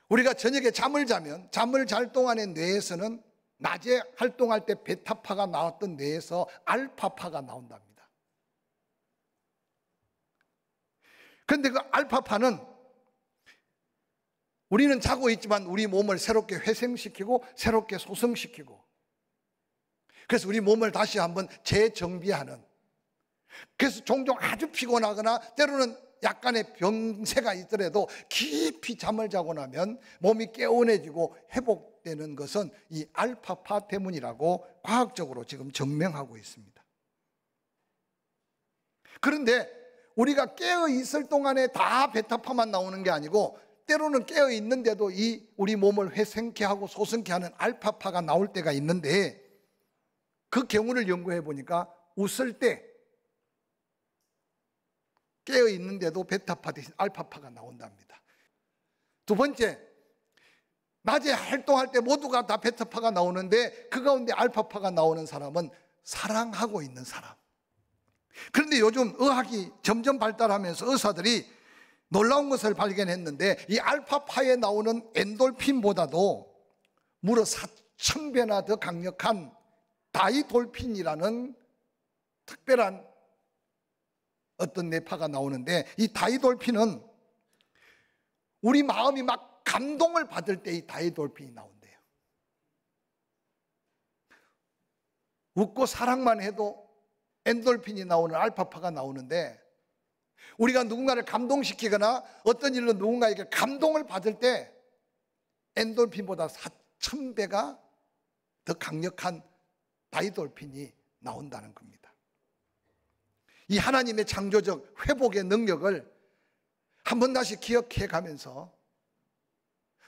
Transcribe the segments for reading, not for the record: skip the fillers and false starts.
우리가 저녁에 잠을 자면 잠을 잘 동안의 뇌에서는 낮에 활동할 때 베타파가 나왔던 뇌에서 알파파가 나온답니다. 그런데 그 알파파는 우리는 자고 있지만 우리 몸을 새롭게 회생시키고 새롭게 소성시키고, 그래서 우리 몸을 다시 한번 재정비하는, 그래서 종종 아주 피곤하거나 때로는 약간의 병세가 있더라도 깊이 잠을 자고 나면 몸이 개운해지고 회복되는 것은 이 알파파 때문이라고 과학적으로 지금 증명하고 있습니다. 그런데 우리가 깨어 있을 동안에 다 베타파만 나오는 게 아니고, 때로는 깨어 있는데도 이 우리 몸을 회생케 하고 소성케 하는 알파파가 나올 때가 있는데, 그 경우를 연구해 보니까 웃을 때 깨어 있는데도 베타파 대신 알파파가 나온답니다. 두 번째, 낮에 활동할 때 모두가 다 베타파가 나오는데 그 가운데 알파파가 나오는 사람은 사랑하고 있는 사람. 그런데 요즘 의학이 점점 발달하면서 의사들이 놀라운 것을 발견했는데, 이 알파파에 나오는 엔돌핀보다도 무려 4,000배나 더 강력한 다이돌핀이라는 특별한 어떤 뇌파가 나오는데, 이 다이돌핀은 우리 마음이 막 감동을 받을 때 이 다이돌핀이 나온대요. 웃고 사랑만 해도 엔돌핀이 나오는 알파파가 나오는데, 우리가 누군가를 감동시키거나 어떤 일로 누군가에게 감동을 받을 때 엔돌핀보다 4,000배가 더 강력한 다이돌핀이 나온다는 겁니다. 이 하나님의 창조적 회복의 능력을 한번 다시 기억해 가면서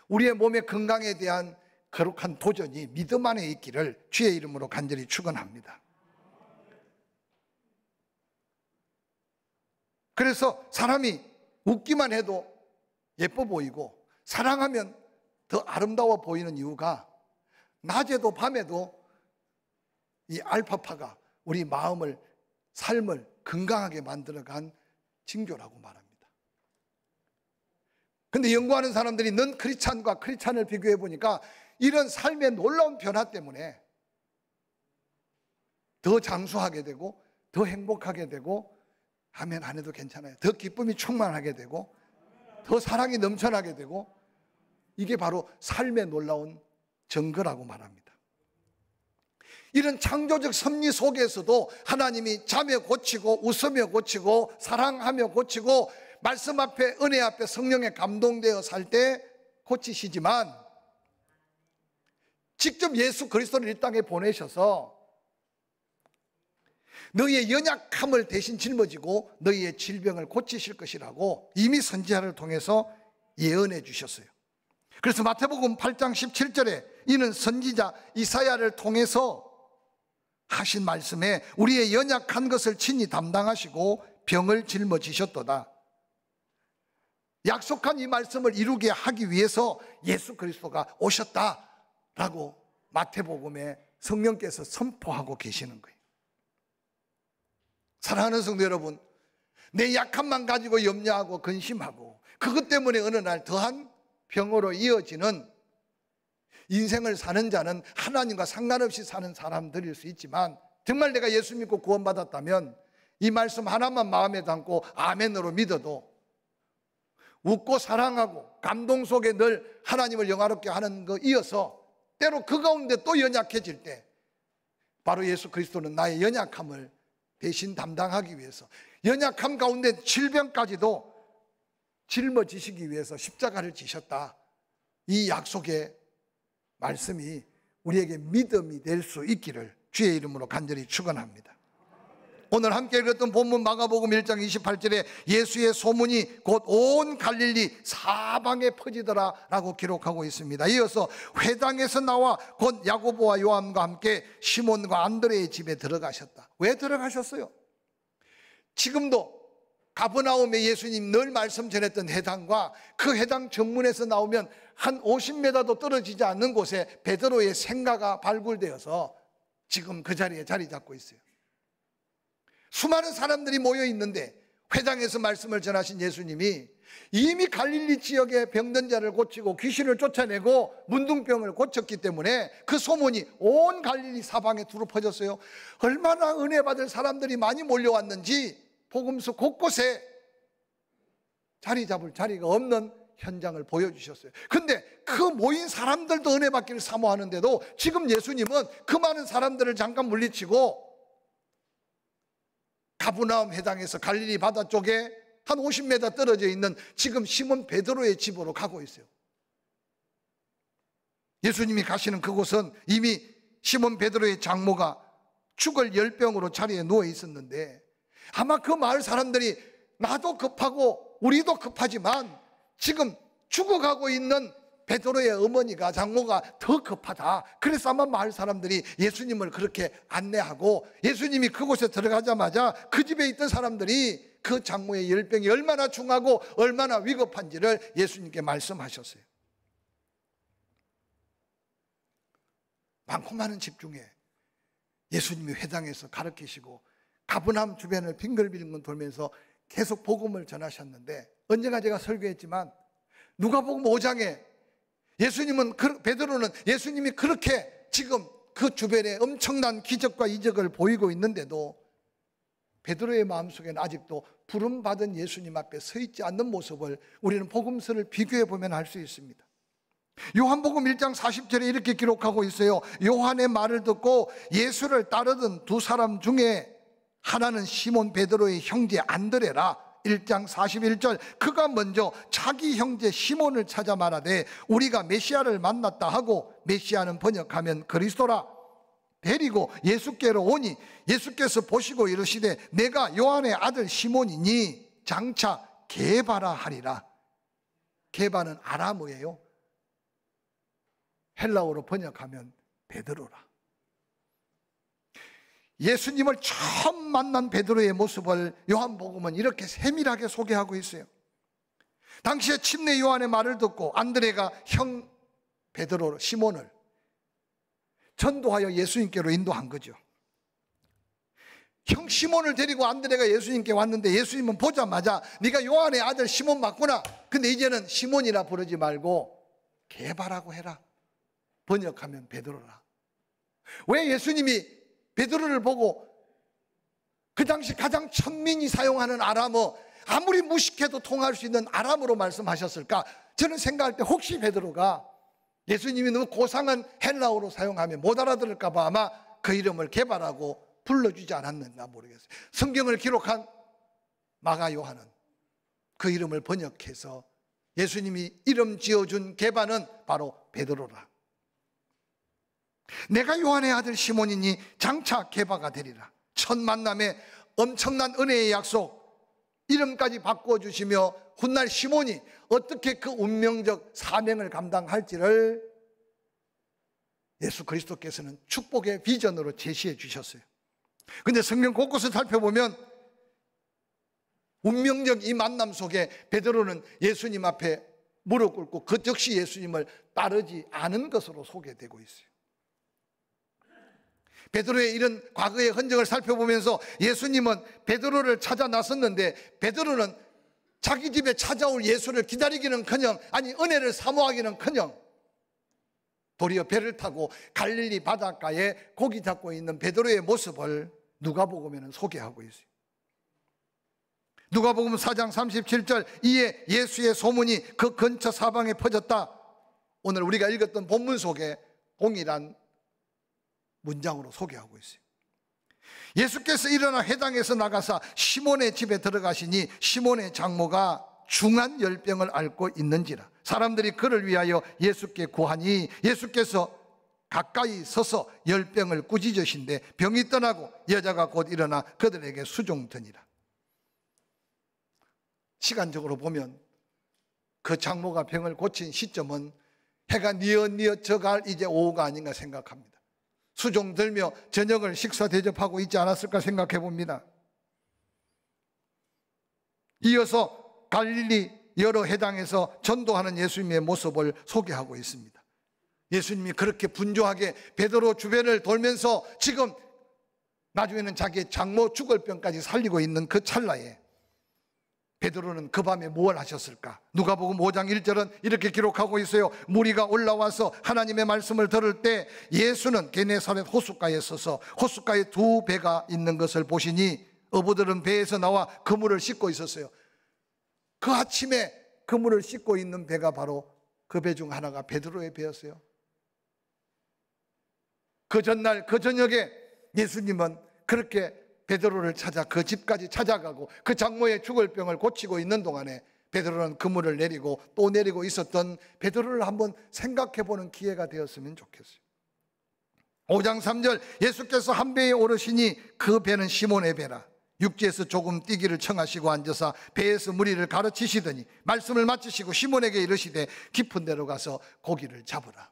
우리의 몸의 건강에 대한 거룩한 도전이 믿음 안에 있기를 주의 이름으로 간절히 축원합니다. 그래서 사람이 웃기만 해도 예뻐 보이고 사랑하면 더 아름다워 보이는 이유가, 낮에도 밤에도 이 알파파가 우리 마음을, 삶을 건강하게 만들어간 징조라고 말합니다. 그런데 연구하는 사람들이 넌 크리스찬과 크리스찬을 비교해 보니까 이런 삶의 놀라운 변화 때문에 더 장수하게 되고 더 행복하게 되고, 하면 안 해도 괜찮아요, 더 기쁨이 충만하게 되고 더 사랑이 넘쳐나게 되고, 이게 바로 삶의 놀라운 증거라고 말합니다. 이런 창조적 섭리 속에서도 하나님이 잠에 고치고 웃으며 고치고 사랑하며 고치고 말씀 앞에, 은혜 앞에 성령에 감동되어 살 때 고치시지만, 직접 예수 그리스도를 이 땅에 보내셔서 너희의 연약함을 대신 짊어지고 너희의 질병을 고치실 것이라고 이미 선지자를 통해서 예언해 주셨어요. 그래서 마태복음 8장 17절에 이는 선지자 이사야를 통해서 하신 말씀에 우리의 연약한 것을 친히 담당하시고 병을 짊어지셨도다. 약속한 이 말씀을 이루게 하기 위해서 예수 그리스도가 오셨다라고 마태복음에 성령께서 선포하고 계시는 거예요. 사랑하는 성도 여러분, 내 약함만 가지고 염려하고 근심하고 그것 때문에 어느 날 더한 병으로 이어지는 인생을 사는 자는 하나님과 상관없이 사는 사람들일 수 있지만, 정말 내가 예수 믿고 구원받았다면 이 말씀 하나만 마음에 담고 아멘으로 믿어도 웃고 사랑하고 감동 속에 늘 하나님을 영화롭게 하는 거 이어서 때로 그 가운데 또 연약해질 때 바로 예수 그리스도는 나의 연약함을 대신 담당하기 위해서, 연약함 가운데 질병까지도 짊어지시기 위해서 십자가를 지셨다. 이 약속의 말씀이 우리에게 믿음이 될 수 있기를 주의 이름으로 간절히 축원합니다. 오늘 함께 읽었던 본문 마가복음 1장 28절에 예수의 소문이 곧 온 갈릴리 사방에 퍼지더라 라고 기록하고 있습니다. 이어서 회당에서 나와 곧 야고보와 요한과 함께 시몬과 안드레의 집에 들어가셨다. 왜 들어가셨어요? 지금도 가버나움에 예수님 늘 말씀 전했던 회당과 그 회당 정문에서 나오면 한 50m도 떨어지지 않는 곳에 베드로의 생가가 발굴되어서 지금 그 자리에 자리 잡고 있어요. 수많은 사람들이 모여 있는데 회당에서 말씀을 전하신 예수님이 이미 갈릴리 지역의 병든 자를 고치고 귀신을 쫓아내고 문둥병을 고쳤기 때문에 그 소문이 온 갈릴리 사방에 두루 퍼졌어요. 얼마나 은혜 받을 사람들이 많이 몰려왔는지 복음서 곳곳에 자리 잡을 자리가 없는 현장을 보여주셨어요. 근데 그 모인 사람들도 은혜 받기를 사모하는데도 지금 예수님은 그 많은 사람들을 잠깐 물리치고 가버나움 해당에서 갈릴리 바다 쪽에 한 50m 떨어져 있는 지금 시몬 베드로의 집으로 가고 있어요. 예수님이 가시는 그곳은 이미 시몬 베드로의 장모가 죽을 열병으로 자리에 누워 있었는데 아마 그 마을 사람들이 나도 급하고 우리도 급하지만 지금 죽어가고 있는 베드로의 어머니가 장모가 더 급하다. 그래서 아마 마을 사람들이 예수님을 그렇게 안내하고 예수님이 그곳에 들어가자마자 그 집에 있던 사람들이 그 장모의 열병이 얼마나 중하고 얼마나 위급한지를 예수님께 말씀하셨어요. 많고 많은 집 중에 예수님이 회당에서 가르치시고 가버나움 주변을 빙글빙글 돌면서 계속 복음을 전하셨는데 언젠가 제가 설교했지만 누가복음 5장에 예수님은 베드로는 예수님이 그렇게 지금 그 주변에 엄청난 기적과 이적을 보이고 있는데도 베드로의 마음속에는 아직도 부름받은 예수님 앞에 서 있지 않는 모습을 우리는 복음서를 비교해 보면 알 수 있습니다. 요한복음 1장 40절에 이렇게 기록하고 있어요. 요한의 말을 듣고 예수를 따르던 두 사람 중에 하나는 시몬 베드로의 형제 안드레라. 1장 41절 그가 먼저 자기 형제 시몬을 찾아 말하되 우리가 메시아를 만났다 하고 메시아는 번역하면 그리스도라. 데리고 예수께로 오니 예수께서 보시고 이르시되 내가 요한의 아들 시몬이니 장차 게바라 하리라. 게바는 아람어예요. 헬라어로 번역하면 베드로라. 예수님을 처음 만난 베드로의 모습을 요한복음은 이렇게 세밀하게 소개하고 있어요. 당시에 침례 요한의 말을 듣고 안드레가 형 베드로 시몬을 전도하여 예수님께로 인도한 거죠. 형 시몬을 데리고 안드레가 예수님께 왔는데 예수님은 보자마자 네가 요한의 아들 시몬 맞구나. 근데 이제는 시몬이라 부르지 말고 게바라고 해라. 번역하면 베드로라. 왜 예수님이 베드로를 보고 그 당시 가장 천민이 사용하는 아람어, 아무리 무식해도 통할 수 있는 아람어로 말씀하셨을까? 저는 생각할 때 혹시 베드로가 예수님이 너무 고상한 헬라어로 사용하면 못 알아들을까 봐 아마 그 이름을 게바라고 불러주지 않았는가 모르겠어요. 성경을 기록한 마가 요한은 그 이름을 번역해서 예수님이 이름 지어준 게바는 바로 베드로라. 내가 요한의 아들 시몬이니 장차 게바가 되리라. 첫 만남에 엄청난 은혜의 약속, 이름까지 바꿔주시며 훗날 시몬이 어떻게 그 운명적 사명을 감당할지를 예수 그리스도께서는 축복의 비전으로 제시해 주셨어요. 근데 성경 곳곳을 살펴보면 운명적 이 만남 속에 베드로는 예수님 앞에 무릎 꿇고 그 즉시 예수님을 따르지 않은 것으로 소개되고 있어요. 베드로의 이런 과거의 흔적을 살펴보면서 예수님은 베드로를 찾아 나섰는데 베드로는 자기 집에 찾아올 예수를 기다리기는커녕, 아니 은혜를 사모하기는커녕 도리어 배를 타고 갈릴리 바닷가에 고기 잡고 있는 베드로의 모습을 누가복음에는 소개하고 있어요. 누가복음 4장 37절 이에 예수의 소문이 그 근처 사방에 퍼졌다. 오늘 우리가 읽었던 본문 속에 동일한 문장으로 소개하고 있어요. 예수께서 일어나 회당에서 나가사 시몬의 집에 들어가시니 시몬의 장모가 중한 열병을 앓고 있는지라. 사람들이 그를 위하여 예수께 구하니 예수께서 가까이 서서 열병을 꾸짖으신데 병이 떠나고 여자가 곧 일어나 그들에게 수종드니라. 시간적으로 보면 그 장모가 병을 고친 시점은 해가 뉘어져갈 이제 오후가 아닌가 생각합니다. 수종 들며 저녁을 식사 대접하고 있지 않았을까 생각해 봅니다. 이어서 갈릴리 여러 해당에서 전도하는 예수님의 모습을 소개하고 있습니다. 예수님이 그렇게 분주하게 베드로 주변을 돌면서 지금 나중에는 자기의 장모 죽을 병까지 살리고 있는 그 찰나에 베드로는 그 밤에 무엇을 하셨을까? 누가복음 5장 1절은 이렇게 기록하고 있어요. 무리가 올라와서 하나님의 말씀을 들을 때 예수는 게네사렛 호숫가에 서서 호숫가에 두 배가 있는 것을 보시니 어부들은 배에서 나와 그물을 씻고 있었어요. 그 아침에 그물을 씻고 있는 배가 바로 그 배 중 하나가 베드로의 배였어요. 그 전날 그 저녁에 예수님은 그렇게 베드로를 찾아 그 집까지 찾아가고 그 장모의 죽을 병을 고치고 있는 동안에 베드로는 그물을 내리고 또 내리고 있었던 베드로를 한번 생각해 보는 기회가 되었으면 좋겠어요. 5장 3절 예수께서 한 배에 오르시니 그 배는 시몬의 배라. 육지에서 조금 뛰기를 청하시고 앉아서 배에서 무리를 가르치시더니 말씀을 마치시고 시몬에게 이르시되 깊은 데로 가서 고기를 잡으라.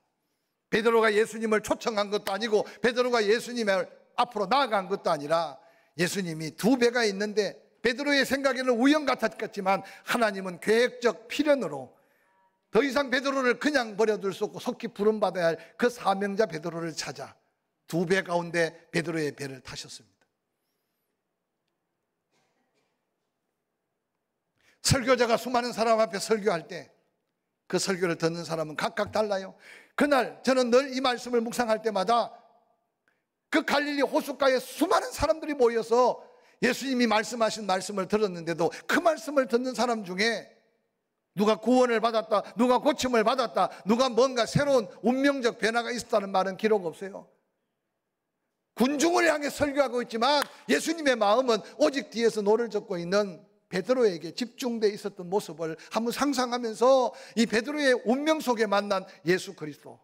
베드로가 예수님을 초청한 것도 아니고 베드로가 예수님을 앞으로 나아간 것도 아니라 예수님이 두 배가 있는데 베드로의 생각에는 우연 같았겠지만 하나님은 계획적 필연으로 더 이상 베드로를 그냥 버려둘 수 없고 속히 부름받아야 할 그 사명자 베드로를 찾아 두 배 가운데 베드로의 배를 타셨습니다. 설교자가 수많은 사람 앞에 설교할 때 그 설교를 듣는 사람은 각각 달라요. 그날 저는 늘 이 말씀을 묵상할 때마다 그 갈릴리 호숫가에 수많은 사람들이 모여서 예수님이 말씀하신 말씀을 들었는데도 그 말씀을 듣는 사람 중에 누가 구원을 받았다, 누가 고침을 받았다, 누가 뭔가 새로운 운명적 변화가 있었다는 말은 기록 없어요. 군중을 향해 설교하고 있지만 예수님의 마음은 오직 뒤에서 노를 젓고 있는 베드로에게 집중되어 있었던 모습을 한번 상상하면서 이 베드로의 운명 속에 만난 예수 그리스도,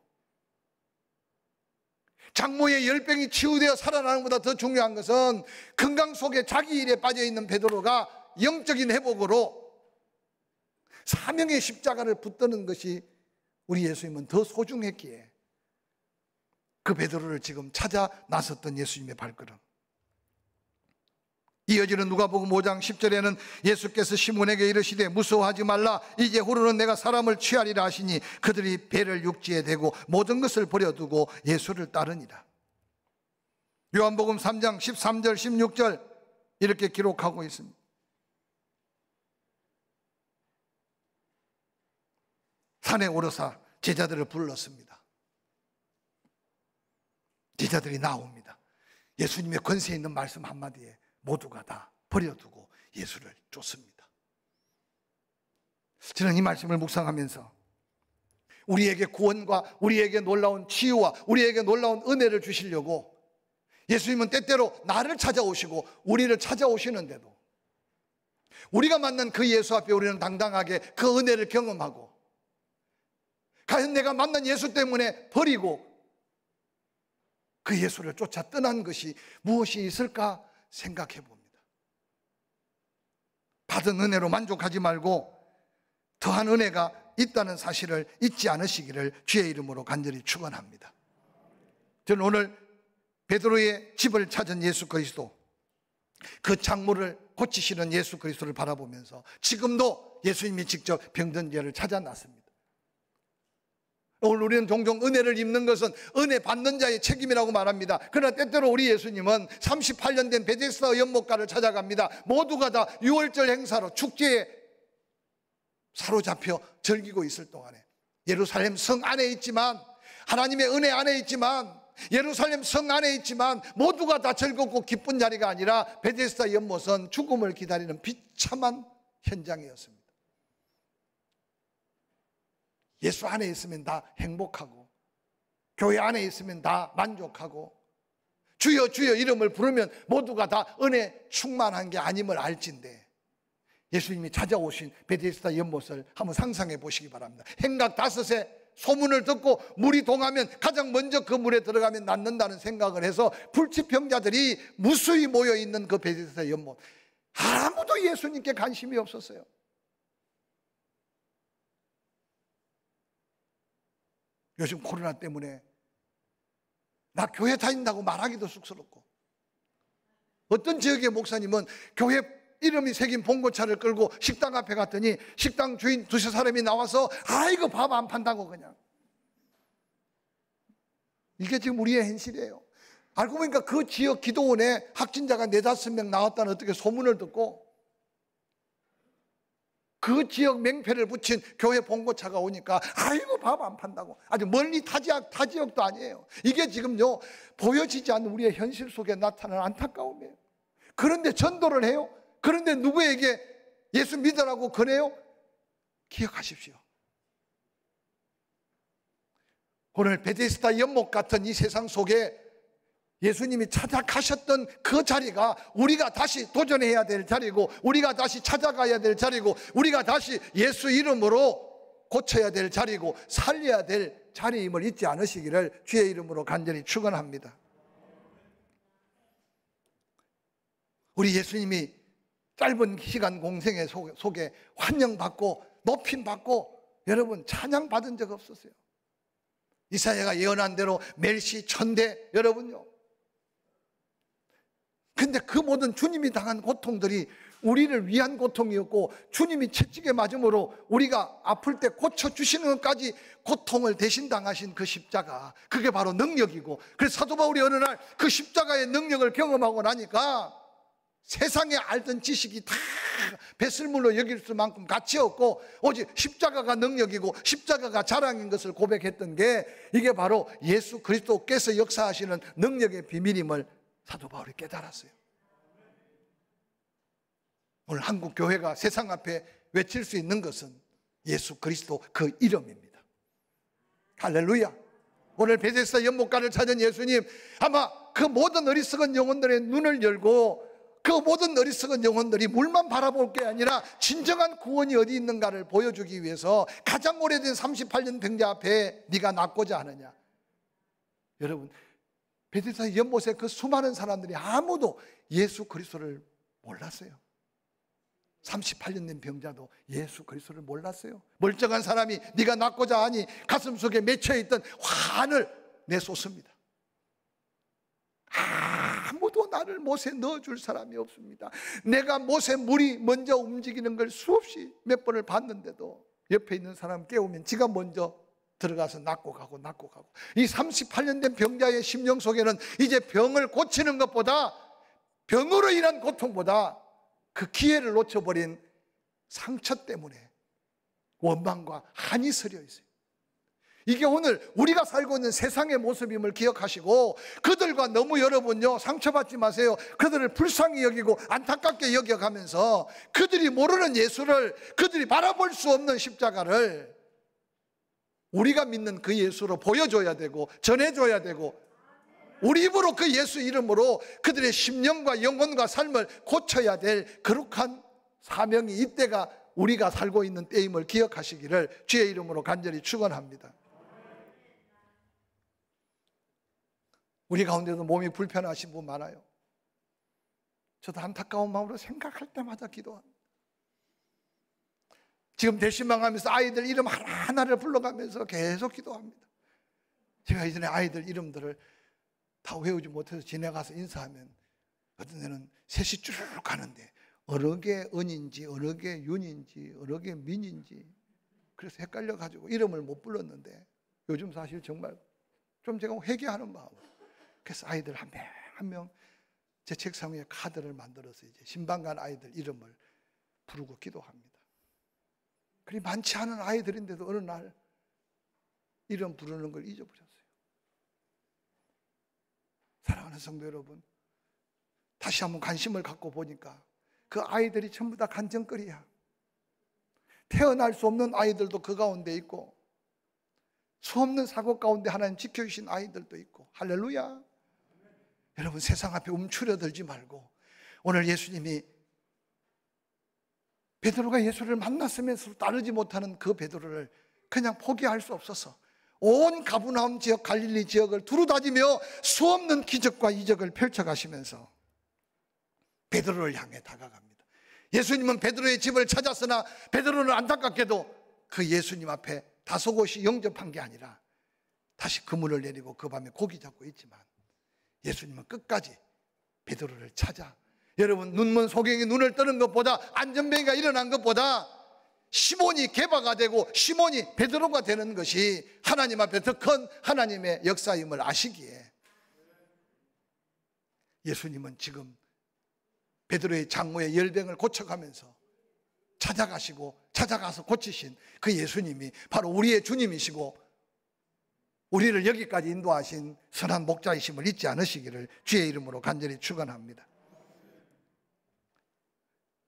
장모의 열병이 치유되어 살아나는 것보다 더 중요한 것은 건강 속에 자기 일에 빠져있는 베드로가 영적인 회복으로 사명의 십자가를 붙드는 것이 우리 예수님은 더 소중했기에 그 베드로를 지금 찾아 나섰던 예수님의 발걸음. 이어지는 누가복음 5장 10절에는 예수께서 시몬에게 이르시되 무서워하지 말라. 이제 후로는 내가 사람을 취하리라 하시니 그들이 배를 육지에 대고 모든 것을 버려두고 예수를 따르니라. 요한복음 3장 13절 16절 이렇게 기록하고 있습니다. 산에 오르사 제자들을 불렀습니다. 제자들이 나옵니다. 예수님의 권세 있는 말씀 한마디에 모두가 다 버려두고 예수를 쫓습니다. 저는 이 말씀을 묵상하면서 우리에게 구원과 우리에게 놀라운 치유와 우리에게 놀라운 은혜를 주시려고 예수님은 때때로 나를 찾아오시고 우리를 찾아오시는데도 우리가 만난 그 예수 앞에 우리는 당당하게 그 은혜를 경험하고 과연 내가 만난 예수 때문에 버리고 그 예수를 쫓아 떠난 것이 무엇이 있을까 생각해 봅니다. 받은 은혜로 만족하지 말고 더한 은혜가 있다는 사실을 잊지 않으시기를 주의 이름으로 간절히 축원합니다. 저는 오늘 베드로의 집을 찾은 예수 그리스도, 그 장모를 고치시는 예수 그리스도를 바라보면서 지금도 예수님이 직접 병든 자를 찾아 났습니다. 오늘 우리는 종종 은혜를 입는 것은 은혜 받는 자의 책임이라고 말합니다. 그러나 때때로 우리 예수님은 38년 된 베데스다 연못가를 찾아갑니다. 모두가 다 6월절 행사로 축제에 사로잡혀 즐기고 있을 동안에 예루살렘 성 안에 있지만, 하나님의 은혜 안에 있지만, 예루살렘 성 안에 있지만 모두가 다 즐겁고 기쁜 자리가 아니라 베데스다 연못은 죽음을 기다리는 비참한 현장이었습니다. 예수 안에 있으면 다 행복하고 교회 안에 있으면 다 만족하고 주여 주여 이름을 부르면 모두가 다 은혜 충만한 게 아님을 알진데, 예수님이 찾아오신 베데스다 연못을 한번 상상해 보시기 바랍니다. 행각 5에 소문을 듣고 물이 동하면 가장 먼저 그 물에 들어가면 낫는다는 생각을 해서 불치병자들이 무수히 모여있는 그 베데스다 연못, 아무도 예수님께 관심이 없었어요. 요즘 코로나 때문에 나 교회 다닌다고 말하기도 쑥스럽고, 어떤 지역의 목사님은 교회 이름이 새긴 봉고차를 끌고 식당 앞에 갔더니 식당 주인 두세 사람이 나와서 아이고 밥 안 판다고 그냥. 이게 지금 우리의 현실이에요. 알고 보니까 그 지역 기도원에 확진자가 4-5명 나왔다는 어떻게 소문을 듣고 그 지역 맹패를 붙인 교회 봉고차가 오니까 아이고 밥 안 판다고. 아주 멀리 타 지역도 아니에요. 이게 지금요 보여지지 않는 우리의 현실 속에 나타나는 안타까움이에요. 그런데 전도를 해요. 그런데 누구에게 예수 믿으라고 권해요? 기억하십시오. 오늘 베데스다 연못 같은 이 세상 속에 예수님이 찾아가셨던 그 자리가 우리가 다시 도전해야 될 자리고, 우리가 다시 찾아가야 될 자리고, 우리가 다시 예수 이름으로 고쳐야 될 자리고 살려야 될 자리임을 잊지 않으시기를 주의 이름으로 간절히 축원합니다. 우리 예수님이 짧은 시간 공생의 속에 환영받고 높임받고 여러분 찬양받은 적 없었어요. 이사야가 예언한 대로 멸시 천대 여러분요. 근데 그 모든 주님이 당한 고통들이 우리를 위한 고통이었고, 주님이 채찍에 맞음으로 우리가 아플 때 고쳐주시는 것까지 고통을 대신 당하신 그 십자가, 그게 바로 능력이고, 그래서 사도 바울이 어느 날 그 십자가의 능력을 경험하고 나니까 세상에 알던 지식이 다 배설물로 여길 수만큼 가치 없고 오직 십자가가 능력이고 십자가가 자랑인 것을 고백했던 게 이게 바로 예수 그리스도께서 역사하시는 능력의 비밀임을 사도 바울이 깨달았어요. 오늘 한국 교회가 세상 앞에 외칠 수 있는 것은 예수 그리스도 그 이름입니다. 할렐루야. 오늘 베데스다 연못가를 찾은 예수님, 아마 그 모든 어리석은 영혼들의 눈을 열고 그 모든 어리석은 영혼들이 물만 바라볼 게 아니라 진정한 구원이 어디 있는가를 보여주기 위해서 가장 오래된 38년 병자 앞에 네가 낫고자 하느냐. 여러분, 베데스다 연못에 그 수많은 사람들이 아무도 예수 그리스도를 몰랐어요. 38년 된 병자도 예수 그리스도를 몰랐어요. 멀쩡한 사람이 네가 낫고자 하니 가슴 속에 맺혀있던 환을 내쏟습니다. 아무도 나를 못에 넣어줄 사람이 없습니다. 내가 못에 물이 먼저 움직이는 걸 수없이 몇 번을 봤는데도 옆에 있는 사람 깨우면 지가 먼저 들어가서 낫고 가고 이 38년 된 병자의 심령 속에는 이제 병을 고치는 것보다, 병으로 인한 고통보다 그 기회를 놓쳐버린 상처 때문에 원망과 한이 서려 있어요. 이게 오늘 우리가 살고 있는 세상의 모습임을 기억하시고, 그들과 너무 여러분요 상처받지 마세요. 그들을 불쌍히 여기고 안타깝게 여겨가면서 그들이 모르는 예수를, 그들이 바라볼 수 없는 십자가를 우리가 믿는 그 예수로 보여줘야 되고 전해줘야 되고, 우리 입으로 그 예수 이름으로 그들의 심령과 영혼과 삶을 고쳐야 될 거룩한 사명이 이때가 우리가 살고 있는 때임을 기억하시기를 주의 이름으로 간절히 축원합니다. 우리 가운데도 몸이 불편하신 분 많아요. 저도 안타까운 마음으로 생각할 때마다 기도합니다. 지금 대신망하면서 아이들 이름 하나하나를 불러가면서 계속 기도합니다. 제가 이전에 아이들 이름들을 다 외우지 못해서 지나가서 인사하면 어떤 데는 셋이 쭉 가는데 어느 게 은인지 어느 게 윤인지 어느 게 민인지 그래서 헷갈려가지고 이름을 못 불렀는데, 요즘 사실 정말 좀 제가 회개하는 마음으로 그래서 아이들 한 명 한 명 제 책상 위에 카드를 만들어서 이제 신방간 아이들 이름을 부르고 기도합니다. 그리 많지 않은 아이들인데도 어느 날 이름 부르는 걸 잊어버렸어요. 사랑하는 성도 여러분, 다시 한번 관심을 갖고 보니까 그 아이들이 전부 다 간증거리야. 태어날 수 없는 아이들도 그 가운데 있고, 수없는 사고 가운데 하나님 지켜주신 아이들도 있고. 할렐루야. 여러분, 세상 앞에 움츠려들지 말고, 오늘 예수님이 베드로가 예수를 만났으면서 따르지 못하는 그 베드로를 그냥 포기할 수 없어서 온 가버나움 지역, 갈릴리 지역을 두루다니며 수없는 기적과 이적을 펼쳐가시면서 베드로를 향해 다가갑니다. 예수님은 베드로의 집을 찾았으나 베드로는 안타깝게도 그 예수님 앞에 다소곳이 영접한 게 아니라 다시 그물을 내리고 그 밤에 고기 잡고 있지만, 예수님은 끝까지 베드로를 찾아 여러분, 눈먼 소경이 눈을 뜨는 것보다, 안전뱅이가 일어난 것보다 시몬이 개바가 되고 시몬이 베드로가 되는 것이 하나님 앞에 더 큰 하나님의 역사임을 아시기에 예수님은 지금 베드로의 장모의 열병을 고쳐가면서 찾아가서 고치신 그 예수님이 바로 우리의 주님이시고 우리를 여기까지 인도하신 선한 목자이심을 잊지 않으시기를 주의 이름으로 간절히 축원합니다.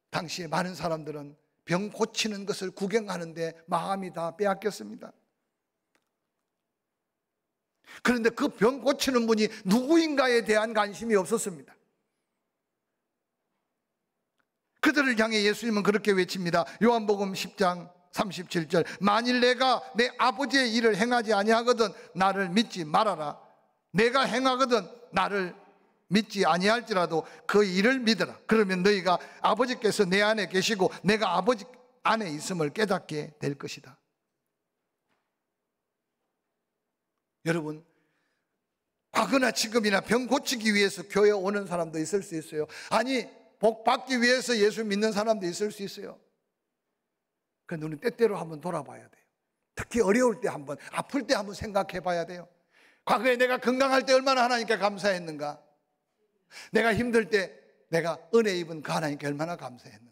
당시에 많은 사람들은 병 고치는 것을 구경하는데 마음이 다 빼앗겼습니다. 그런데 그 병 고치는 분이 누구인가에 대한 관심이 없었습니다. 그들을 향해 예수님은 그렇게 외칩니다. 요한복음 10장 37절, 만일 내가 내 아버지의 일을 행하지 아니하거든 나를 믿지 말아라. 내가 행하거든 나를 믿지 아니할지라도 그 일을 믿으라. 그러면 너희가 아버지께서 내 안에 계시고 내가 아버지 안에 있음을 깨닫게 될 것이다. 여러분, 과거나 지금이나 병 고치기 위해서 교회 오는 사람도 있을 수 있어요. 아니, 복 받기 위해서 예수 믿는 사람도 있을 수 있어요. 그 눈은 때때로 한번 돌아봐야 돼요. 특히 어려울 때 한번, 아플 때 한번 생각해 봐야 돼요. 과거에 내가 건강할 때 얼마나 하나님께 감사했는가? 내가 힘들 때 내가 은혜 입은 그 하나님께 얼마나 감사했는가?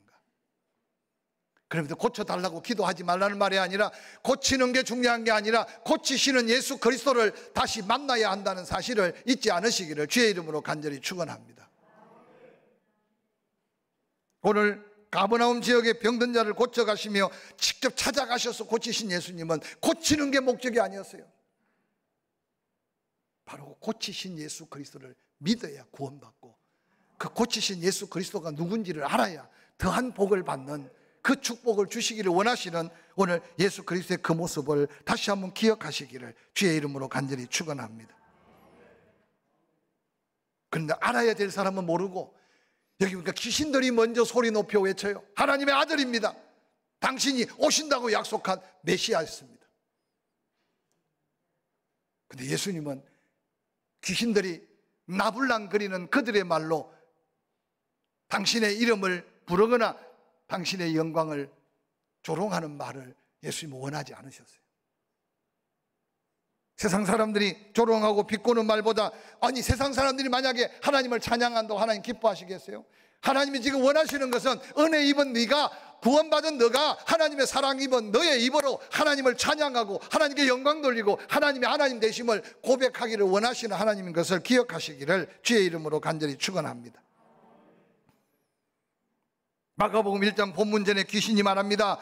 그러면서 고쳐달라고 기도하지 말라는 말이 아니라, 고치는 게 중요한 게 아니라 고치시는 예수 그리스도를 다시 만나야 한다는 사실을 잊지 않으시기를 주의 이름으로 간절히 축원합니다. 오늘 가버나움 지역의 병든 자를 고쳐가시며 직접 찾아가셔서 고치신 예수님은 고치는 게 목적이 아니었어요. 바로 고치신 예수 그리스도를 믿어야 구원받고, 그 고치신 예수 그리스도가 누군지를 알아야 더한 복을 받는 그 축복을 주시기를 원하시는 오늘 예수 그리스도의 그 모습을 다시 한번 기억하시기를 주의 이름으로 간절히 축원합니다. 그런데 알아야 될 사람은 모르고, 여기 보니까 귀신들이 먼저 소리 높여 외쳐요. 하나님의 아들입니다. 당신이 오신다고 약속한 메시아였습니다. 그런데 예수님은 귀신들이 나불랑거리는 그들의 말로 당신의 이름을 부르거나 당신의 영광을 조롱하는 말을 예수님은 원하지 않으셨어요. 세상 사람들이 조롱하고 비꼬는 말보다, 아니 세상 사람들이 만약에 하나님을 찬양한다고 하나님 기뻐하시겠어요? 하나님이 지금 원하시는 것은 은혜 입은 네가, 구원받은 너가 하나님의 사랑 입은 너의 입으로 하나님을 찬양하고 하나님께 영광 돌리고 하나님의 하나님 되심을 고백하기를 원하시는 하나님인 것을 기억하시기를 주의 이름으로 간절히 축원합니다. 마가복음 1장 본문전에 귀신이 말합니다.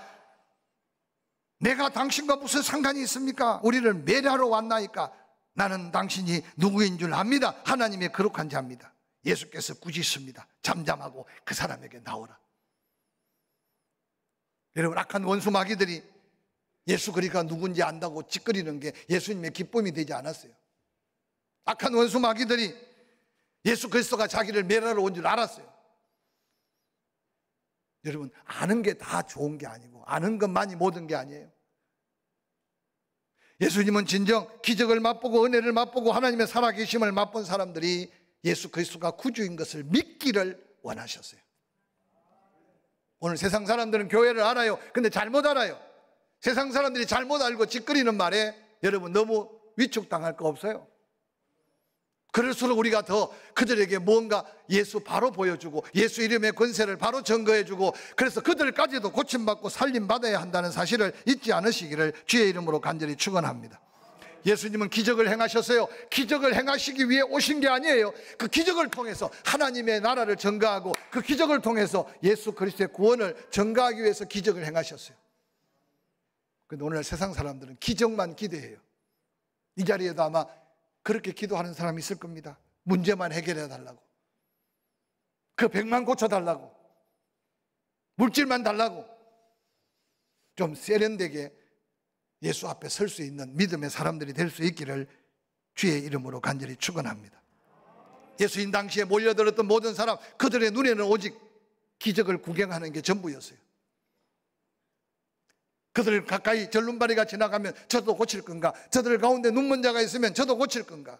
내가 당신과 무슨 상관이 있습니까? 우리를 매료하러 왔나이까? 나는 당신이 누구인 줄 압니다. 하나님의 거룩한 자입니다. 예수께서 꾸짖습니다. 잠잠하고 그 사람에게 나오라. 여러분, 악한 원수 마귀들이 예수 그리스도가 누군지 안다고 찌끄리는 게 예수님의 기쁨이 되지 않았어요. 악한 원수 마귀들이 예수 그리스도가 자기를 멸하러 온 줄 알았어요. 여러분, 아는 게 다 좋은 게 아니고 아는 것만이 모든 게 아니에요. 예수님은 진정 기적을 맛보고 은혜를 맛보고 하나님의 살아계심을 맛본 사람들이 예수 그리스도가 구주인 것을 믿기를 원하셨어요. 오늘 세상 사람들은 교회를 알아요. 근데 잘못 알아요. 세상 사람들이 잘못 알고 찌끄리는 말에 여러분 너무 위축당할 거 없어요. 그럴수록 우리가 더 그들에게 뭔가 예수 바로 보여주고 예수 이름의 권세를 바로 증거해주고, 그래서 그들까지도 고침받고 살림받아야 한다는 사실을 잊지 않으시기를 주의 이름으로 간절히 축원합니다. 예수님은 기적을 행하셨어요. 기적을 행하시기 위해 오신 게 아니에요. 그 기적을 통해서 하나님의 나라를 증거하고 그 기적을 통해서 예수 그리스도의 구원을 증거하기 위해서 기적을 행하셨어요. 그런데 오늘 세상 사람들은 기적만 기대해요. 이 자리에도 아마 그렇게 기도하는 사람이 있을 겁니다. 문제만 해결해 달라고, 그 병만 고쳐달라고, 물질만 달라고. 좀 세련되게 예수 앞에 설 수 있는 믿음의 사람들이 될 수 있기를 주의 이름으로 간절히 축원합니다. 예수님 당시에 몰려들었던 모든 사람, 그들의 눈에는 오직 기적을 구경하는 게 전부였어요. 그들 가까이 절름발이가 지나가면 저도 고칠 건가? 저들 가운데 눈먼 자가 있으면 저도 고칠 건가?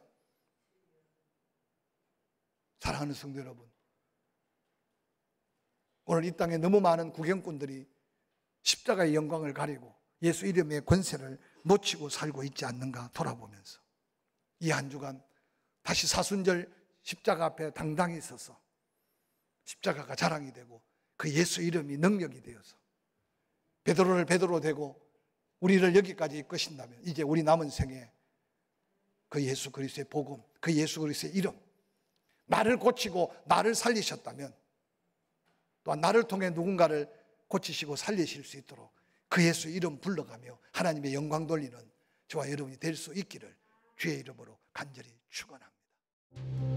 사랑하는 성도 여러분, 오늘 이 땅에 너무 많은 구경꾼들이 십자가의 영광을 가리고 예수 이름의 권세를 놓치고 살고 있지 않는가 돌아보면서 이 한 주간 다시 사순절 십자가 앞에 당당히 서서 십자가가 자랑이 되고 그 예수 이름이 능력이 되어서 베드로를 베드로 되고 우리를 여기까지 이끄신다면 이제 우리 남은 생에 그 예수 그리스도의 복음, 그 예수 그리스도의 이름, 나를 고치고 나를 살리셨다면 또한 나를 통해 누군가를 고치시고 살리실 수 있도록 그 예수 이름 불러가며 하나님의 영광 돌리는 저와 여러분이 될 수 있기를 주의 이름으로 간절히 축원합니다.